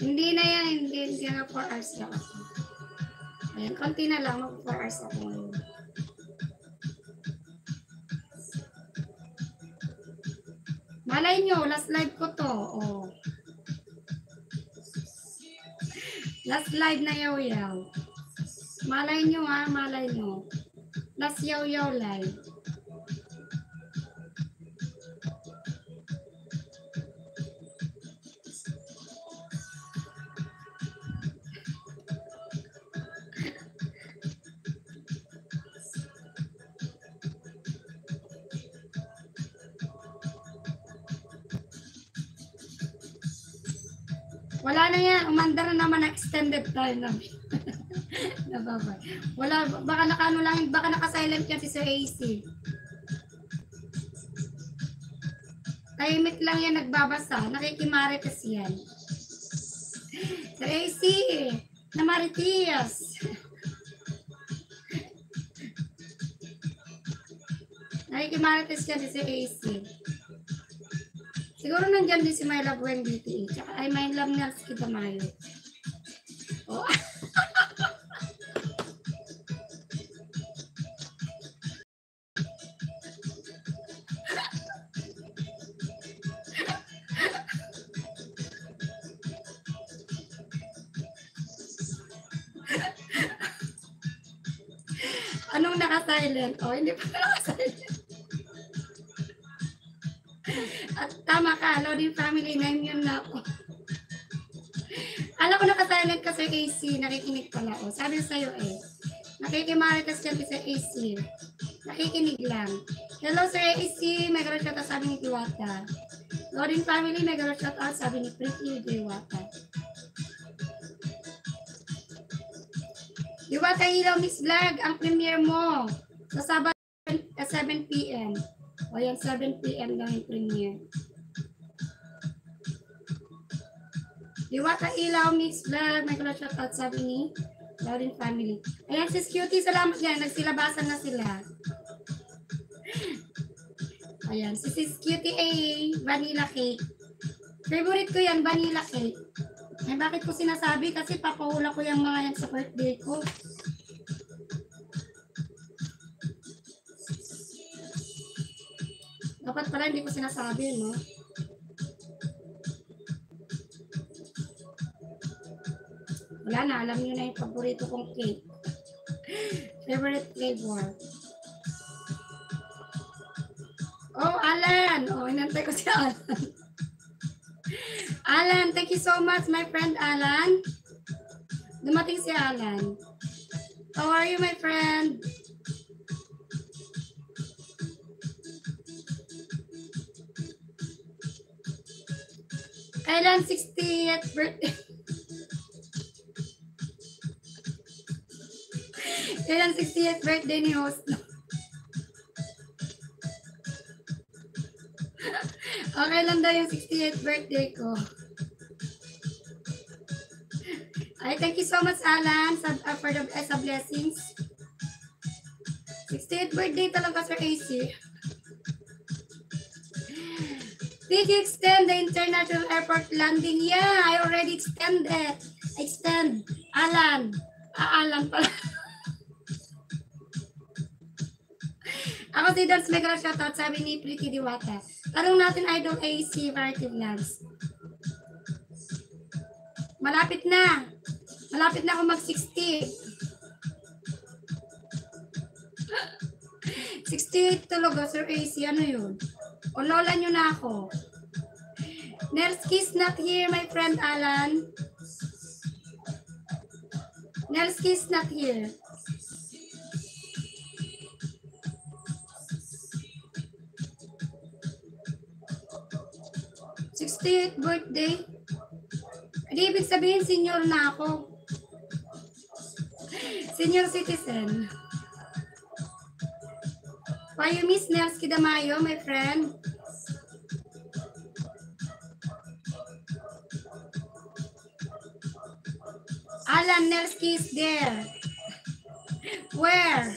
Hindi na yan, hindi na 4 hours lang ako. Ayan, konti na lang, mag 4 hours ako ngayon. Malay nyo, last live ko to. Oh. Last live na yaw-yaw. Malay nyo ha, malay nyo. Last yaw-yaw live. Wala na yan. Umandar na naman na extended time namin. Nababay. Wala. Baka naka-ano lang. Baka naka-silent yan si Sir AC. Tahimik lang yan nagbabasa. Nakikimarites yan. Sir AC. Namarites. Nakikimarites yan si Sir AC. Siguro nandiyan din si My Love Weng BTE. Tsaka ay My Love Nels kita mayo. Oh. Anong naka-silent? Oh, hindi pa naka-silent. At tama ka, Loading Family, na-immune na ako. Alam ko naka-silent ka Sir AC, nakikinig pala o. Sabi sa'yo eh, nakikimaritas dyan Sir AC. Nakikinig lang. Hello Sir AC, may garo shoutout sabi ni Diwata. Loading Family, may garo shoutout sabi ni Pretty Diwata. Diwata Ilaw Mix Vlog, ang premiere mo sa Sabado 7 p.m. O yan, 7 p.m. lang yung premiere. Diwata Ilaw Mix Vlog, may garo shoutout sabi ni Loading Family. Ayan, sis Cutie, salamat yan. Nagsilabasan na sila. Ayan, si sis Cutie A, vanilla cake. Favorite ko yan, vanilla cake. Eh, bakit ko sinasabi? Kasi papahula ko yung mga yan sa birthday ko. Dapat pala hindi ko sinasabi, no? Wala na, alam niyo na yung paborito kong cake. Favorite flavor. Oh, Alan! Oh, inantay ko si Alan. Alan, thank you so much, my friend Alan. Dumating si Alan. How are you, my friend? Kailan 60th birthday? Kailan 60th birthday ni host? Okay lang daw yung 68th birthday ko. Ay, thank you so much, Alan, for the blessings. 68th birthday talaga, Sir AC. Did you extend the international airport landing? Yeah, I already extended. Extend. Alan. Alan pala. Ako si Dance Mega shoutout, sabi ni Pretty Diwata. Tanong natin Idol AC Variety Vlogs. Malapit na. Malapit na ako mag-60. 68 talaga, Sir AC. Ano yun? O lola nyo na ako. Nelski's not here, my friend Alan. Nelski's not here. th birthday. Hindi ibig sabihin senior na ako. Senior citizen. Why you miss Nelski Damayo, my friend? Alan, Nelski is there. Where?